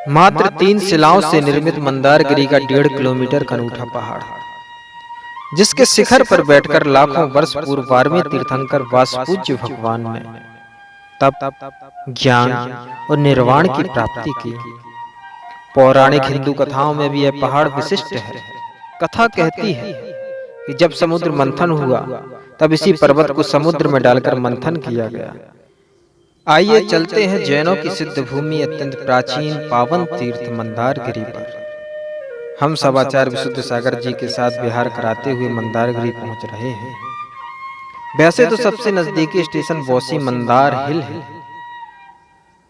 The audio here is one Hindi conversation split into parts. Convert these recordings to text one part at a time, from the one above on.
मात्र 3 शिलाओं से निर्मित मंदारगिरी का 1.5 किलोमीटर का अनूठा पहाड़, जिसके शिखर पर बैठकर लाखों वर्ष पूर्व 12वें तीर्थंकर वासपूज्य भगवान ने तप, ज्ञान और निर्वाण की प्राप्ति की। पौराणिक हिंदू कथाओं में भी यह पहाड़ विशिष्ट है। कथा कहती है कि जब समुद्र मंथन हुआ तब इसी पर्वत को समुद्र में डालकर मंथन किया गया। आइए चलते हैं जैनों की सिद्ध भूमि, अत्यंत प्राचीन पावन तीर्थ मंदारगिरी पर। हम समाचार विशुद्ध सागर जी के साथ विहार कराते हुए मंदारगिरी पहुंच रहे हैं। वैसे तो सबसे नजदीकी स्टेशन बौसी मंदार हिल है।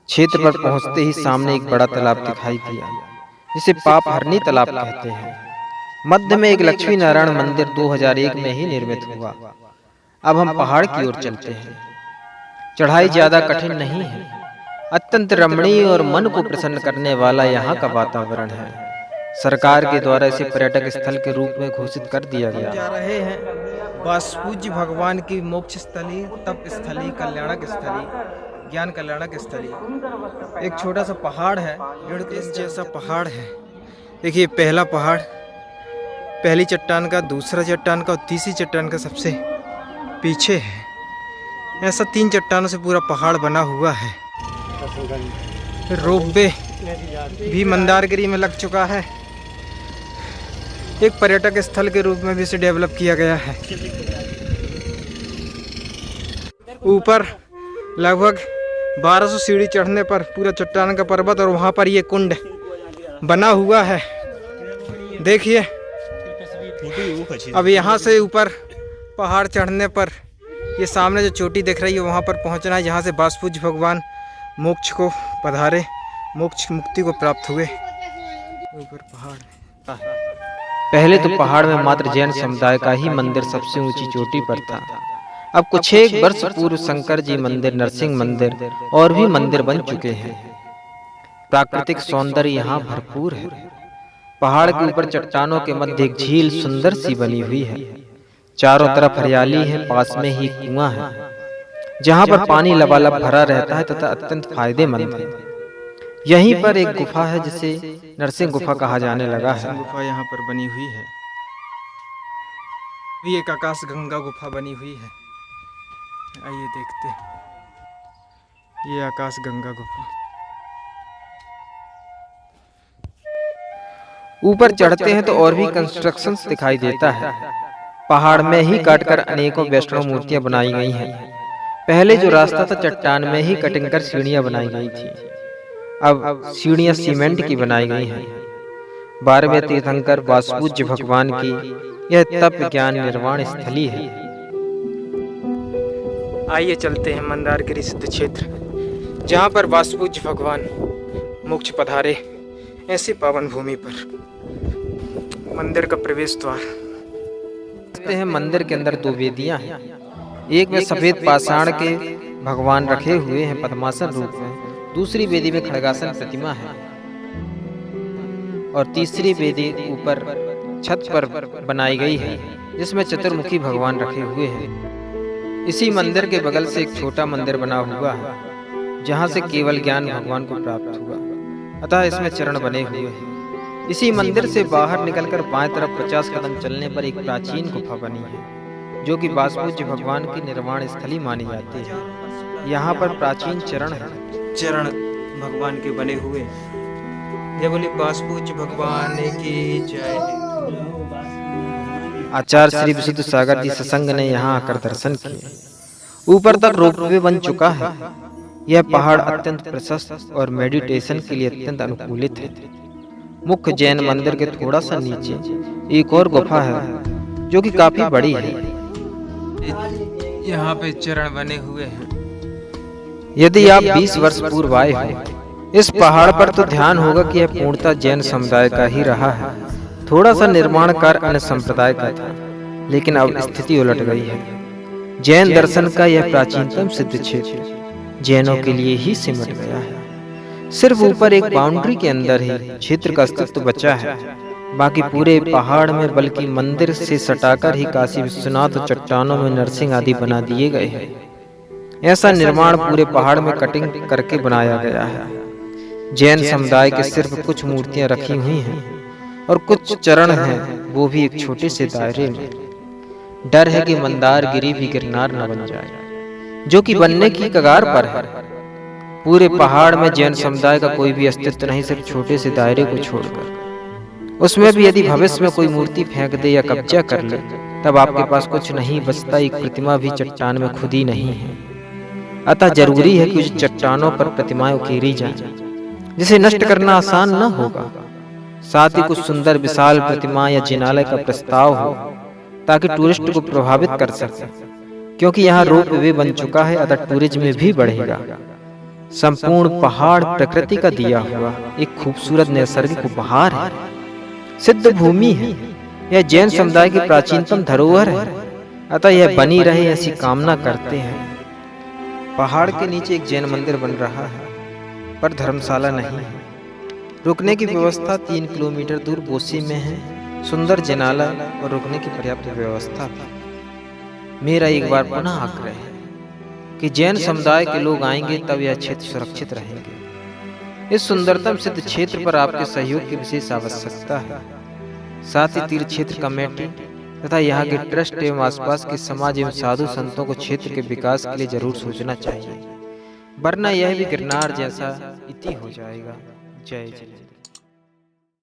क्षेत्र पर पहुंचते ही सामने एक बड़ा तालाब दिखाई दिया, जिसे पाप हरनी तालाब कहते हैं। मध्य में एक लक्ष्मी नारायण मंदिर 2001 में ही निर्मित हुआ। अब हम पहाड़ की ओर चलते हैं। चढ़ाई ज्यादा कठिन नहीं है, अत्यंत रमणीय और मन को प्रसन्न करने वाला यहाँ का वातावरण है। सरकार के द्वारा इसे पर्यटक स्थल के रूप में घोषित कर दिया गया। जा रहे हैं वासपूज्य भगवान की मोक्ष स्थली, तप स्थली, कल्याणक स्थली, ज्ञान कल्याणक स्थली। एक छोटा सा पहाड़ है, इस जैसा पहाड़ है। देखिए, पहला पहाड़, पहली चट्टान का, दूसरा चट्टान का और तीसरी चट्टान का सबसे पीछे है। ऐसा 3 चट्टानों से पूरा पहाड़ बना हुआ है। रोपवे भी मंदारगिरी में लग चुका है। एक पर्यटक स्थल के रूप में भी इसे डेवलप किया गया है। ऊपर लगभग 1200 सीढ़ी चढ़ने पर पूरा चट्टान का पर्वत, और वहाँ पर ये कुंड बना हुआ है। देखिए, अब यहाँ से ऊपर पहाड़ चढ़ने पर ये सामने जो चोटी दिख रही है वहाँ पर पहुँचना है, जहाँ से वासपूज्य भगवान मोक्ष को पधारे, मोक्ष मुक्ति को प्राप्त हुए। ऊपर पहाड़, पहले तो पहाड़ में मात्र जैन समुदाय का ही मंदिर सबसे ऊंची चोटी पर था। अब कुछ एक वर्ष पूर्व शंकर जी मंदिर, नरसिंह मंदिर और भी मंदिर बन चुके हैं। प्राकृतिक सौंदर्य यहाँ भरपूर है। पहाड़ के ऊपर चट्टानों के मध्य एक झील सुंदर सी बनी हुई है। चारों तरफ हरियाली है। पास में ही कुआं है, जहाँ पर पानी लबालब भरा रहता है तथा अत्यंत फायदेमंद है। यहीं पर एक गुफा है, जिसे नरसिंह गुफा कहा जाने लगा है। गुफा यहाँ पर बनी हुई है। भी एक आकाश गंगा गुफा बनी हुई है। आइए देखते हैं, ये आकाश गंगा गुफा। ऊपर चढ़ते हैं तो और भी कंस्ट्रक्शन दिखाई देता है। पहाड़ में ही काटकर अनेकों वैष्णव मूर्तियां बनाई गई हैं। पहले जो रास्ता था चट्टान में ही कटिंग कर सीढ़ियां बनाई गई थी। अब सीढ़ियां सीमेंट की बनाई गई हैं। 12वें तीर्थंकर वासपूज्य भगवान की यह तप ज्ञान निर्वाण स्थली है। आइए चलते हैं मंदारगिरी सिद्ध क्षेत्र, जहाँ पर वासपूज्य भगवान मोक्ष पधारे। ऐसी पावन भूमि पर मंदिर का प्रवेश द्वार हैं। मंदिर के अंदर 2 वेदियां हैं। एक में सफेद पाषाण के भगवान रखे हुए हैं पद्मासन रूप में, दूसरी वेदी में खड़गासन प्रतिमा है, और तीसरी वेदी ऊपर छत पर बनाई गई है, जिसमें चतुर्मुखी भगवान रखे हुए हैं। इसी मंदिर के बगल से एक छोटा मंदिर बना हुआ है, जहाँ से केवल ज्ञान भगवान को प्राप्त हुआ, अतः इसमें चरण बने हुए हैं। इसी मंदिर से बाहर निकलकर बाएं तरफ 50 कदम चलने पर एक प्राचीन गुफा बनी है, जो कि वासपूज्य भगवान की निर्वाण स्थली मानी जाती है। यहाँ पर प्राचीन चरण है, चरण भगवान के बने हुए। जय बोले वासपूज्य भगवान की जय। आचार्य श्री विशुद्ध सागर जी सत्संग ने यहाँ आकर दर्शन किए। ऊपर तक रोपवे बन चुका है। यह पहाड़ अत्यंत प्रशस्त और मेडिटेशन के लिए अत्यंत अनुकूलित है। मुख्य जैन मंदिर के थोड़ा सा नीचे एक और गुफा है, जो कि काफी बड़ी है। यहाँ पे चरण बने हुए हैं। यदि आप 20 वर्ष पूर्व आए हो इस पहाड़ पर, तो ध्यान होगा कि यह पूर्णतः जैन समुदाय का ही रहा है। थोड़ा सा निर्माण कार्य अन्य संप्रदाय का था, लेकिन अब स्थिति उलट गई है। जैन दर्शन का यह प्राचीनतम सिद्ध क्षेत्र जैनों के लिए ही सिमट गया है। सिर्फ ऊपर एक बाउंड्री के अंदर ही क्षेत्र का अस्तित्व बचा है। बाकी पूरे पहाड़ में, बल्कि मंदिर से सटाकर ही काशी विश्वनाथ और चट्टानों में नरसिंह आदि बना दिए गए हैं। ऐसा निर्माण पूरे पहाड़ में कटिंग करके बनाया गया है। जैन समुदाय के सिर्फ कुछ मूर्तियां रखी हुई हैं और कुछ चरण हैं, वो भी एक छोटे से दायरे में। डर है कि मंदारगिरी भी गिरनार न बन जाए, जो कि बनने की कगार पर है। पूरे पहाड़ में जैन समुदाय का कोई भी अस्तित्व नहीं, सिर्फ छोटे से दायरे को छोड़कर। उसमें भी यदि भविष्य में कोई मूर्ति फेंक दे या कब्जा कर ले, तब आपके पास कुछ नहीं बचता। एक प्रतिमा भी चट्टान में खुदी नहीं है। अतः जरूरी है कि उस चट्टानों पर प्रतिमाएं उकेरी जाएं, जिसे नष्ट करना आसान न होगा। साथ ही कुछ सुंदर विशाल प्रतिमा या जिनालय का प्रस्ताव हो, ताकि टूरिस्ट को प्रभावित कर सके, क्योंकि यहाँ रोप वे बन चुका है, अतः टूरिज्म भी बढ़ेगा। संपूर्ण पहाड़ प्रकृति का दिया हुआ एक खूबसूरत नैसर्गिक उपहार है, सिद्ध भूमि है। यह जैन समुदाय की प्राचीनतम धरोहर है, अतः यह बनी रहे ऐसी कामना करते हैं। पहाड़ के नीचे एक जैन मंदिर बन रहा है, पर धर्मशाला नहीं है। रुकने की व्यवस्था 3 किलोमीटर दूर बोसी में है। सुंदर जैनालय और रुकने की पर्याप्त व्यवस्था थी। मेरा एक बार पुनः आग्रह है कि जैन समुदाय के लोग आएंगे तब यह क्षेत्र सुरक्षित रहेंगे। इस सुंदरतम सिद्ध क्षेत्र पर आपके सहयोग की विशेष आवश्यकता है। साथ ही तीर्थ क्षेत्र कमेटी तथा यहाँ के ट्रस्ट एवं आसपास के समाज एवं साधु संतों को क्षेत्र के विकास के लिए जरूर सोचना चाहिए, वरना यह भी गिरनार जैसा इति हो जाएगा। जय जय।